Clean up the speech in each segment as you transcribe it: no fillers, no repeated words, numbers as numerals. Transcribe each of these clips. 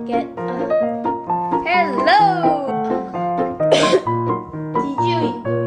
get hello. Did you enjoy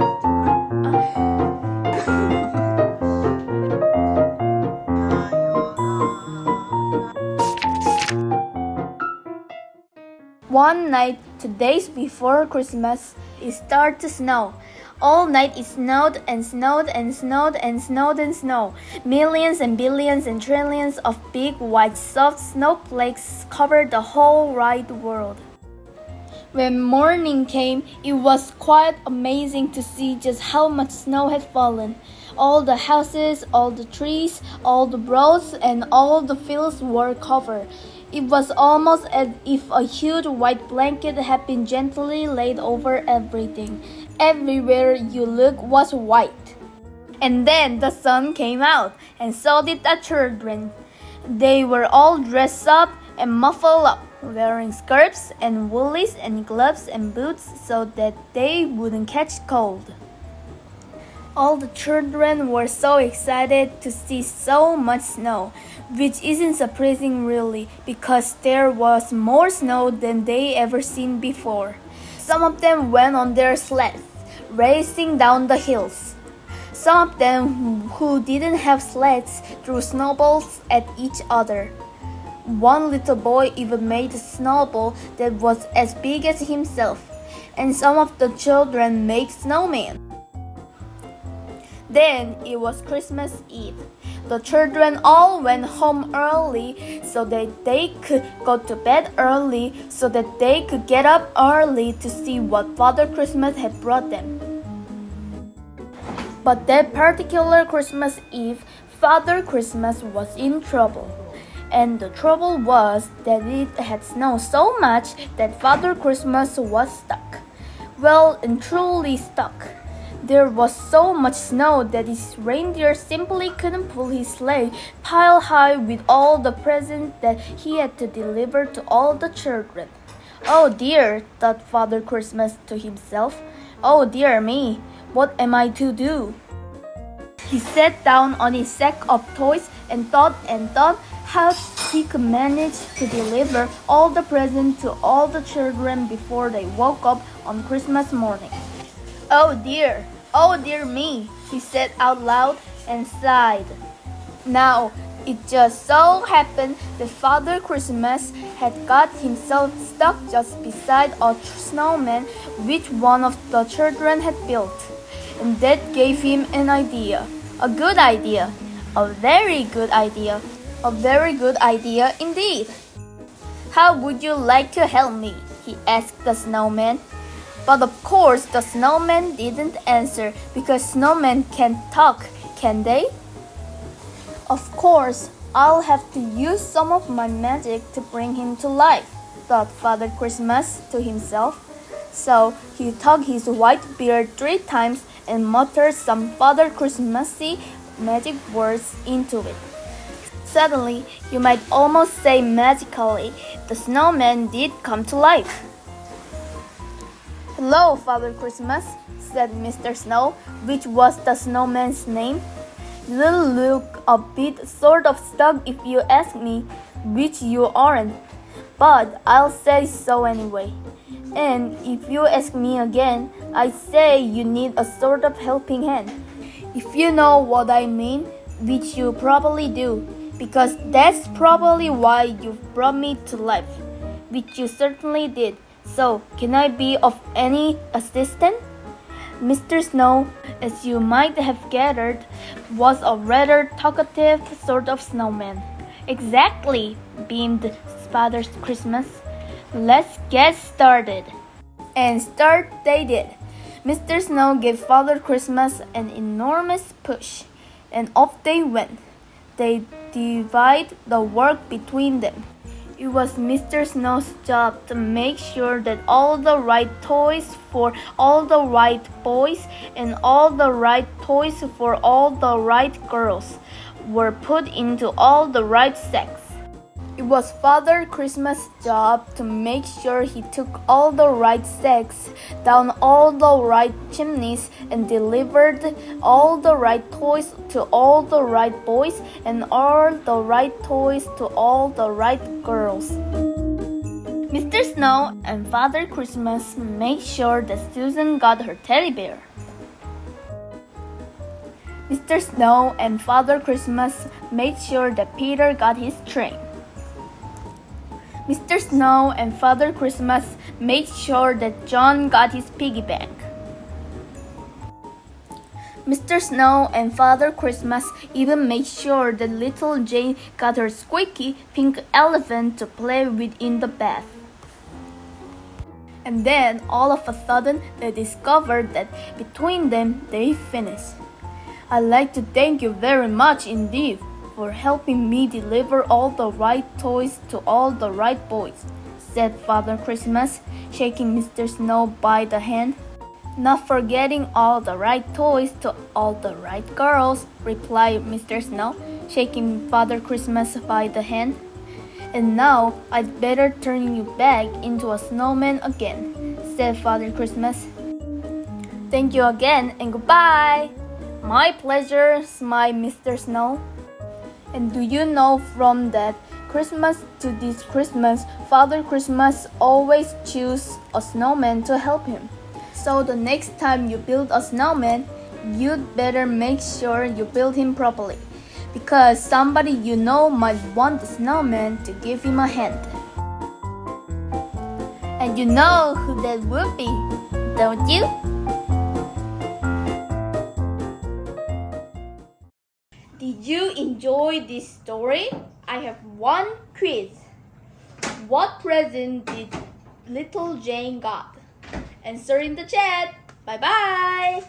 One night, 2 days before Christmas, it started to snow. All night it snowed and snowed and snowed and snowed and snowed. Millions and billions and trillions of big white soft snowflakes covered the whole wide world. When morning came, it was quite amazing to see just how much snow had fallen. All the houses, all the trees, all the roads, and all the fields were covered. It was almost as if a huge white blanket had been gently laid over everything. Everywhere you looked was white. And then the sun came out, and so did the children. They were all dressed up and muffled up, wearing skirts and woolies and gloves and boots so that they wouldn't catch cold. All the children were so excited to see so much snow, which isn't surprising really, because there was more snow than they ever seen before. Some of them went on their sleds, racing down the hills. Some of them who didn't have sleds threw snowballs at each other. One little boy even made a snowball that was as big as himself, and some of the children made snowmen. Then it was Christmas Eve. The children all went home early so that they could go to bed early so that they could get up early to see what Father Christmas had brought them. But that particular Christmas Eve, Father Christmas was in trouble. And the trouble was that it had snowed so much that Father Christmas was stuck. Well, and truly stuck. There was so much snow that his reindeer simply couldn't pull his sleigh pile high with all the presents that he had to deliver to all the children. Oh dear, thought Father Christmas to himself. Oh dear me, what am I to do? He sat down on his sack of toys and thought how he could manage to deliver all the presents to all the children before they woke up on Christmas morning. Oh dear me, he said out loud and sighed. Now, it just so happened that Father Christmas had got himself stuck just beside a snowman which one of the children had built. And that gave him an idea. A good idea. A very good idea. A very good idea indeed. How would you like to help me? He asked the snowman. But of course the snowman didn't answer because snowmen can't talk, can they? Of course, I'll have to use some of my magic to bring him to life, thought Father Christmas to himself. So he tugged his white beard 3 times and muttered some Father Christmassy magic words into it. Suddenly, you might almost say magically, the snowman did come to life. Hello, Father Christmas, said Mr. Snow, which was the snowman's name. You'll look a bit sort of stuck if you ask me, which you aren't, but I'll say so anyway. And if you ask me again, I say you need a sort of helping hand. If you know what I mean, which you probably do, because that's probably why you brought me to life, which you certainly did. So, can I be of any assistance? Mr. Snow, as you might have gathered, was a rather talkative sort of snowman. Exactly, beamed Father Christmas. Let's get started. And start they did. Mr. Snow gave Father Christmas an enormous push, and off they went. They divided the work between them. It was Mr. Snow's job to make sure that all the right toys for all the right boys and all the right toys for all the right girls were put into all the right sacks. It was Father Christmas' job to make sure he took all the right sacks down all the right chimneys and delivered all the right toys to all the right boys and all the right toys to all the right girls. Snow and Father Christmas made sure that Susan got her teddy bear. Mr. Snow and Father Christmas made sure that Peter got his train. Mr. Snow and Father Christmas made sure that John got his piggy bank. Mr. Snow and Father Christmas even made sure that little Jane got her squeaky pink elephant to play with in the bath. And then, all of a sudden, they discovered that between them, they finished. I'd like to thank you very much indeed for helping me deliver all the right toys to all the right boys, said Father Christmas, shaking Mr. Snow by the hand. Not forgetting all the right toys to all the right girls, replied Mr. Snow, shaking Father Christmas by the hand. And now I'd better turn you back into a snowman again, said Father Christmas. Thank you again and goodbye. My pleasure, smiled Mr. Snow. And do you know from that Christmas to this Christmas, Father Christmas always chooses a snowman to help him. So the next time you build a snowman, you'd better make sure you build him properly, because somebody you know might want the snowman to give him a hand. And you know who that would be, don't you? Did you enjoy this story? I have one quiz. What present did little Jane got? Answer in the chat. Bye bye.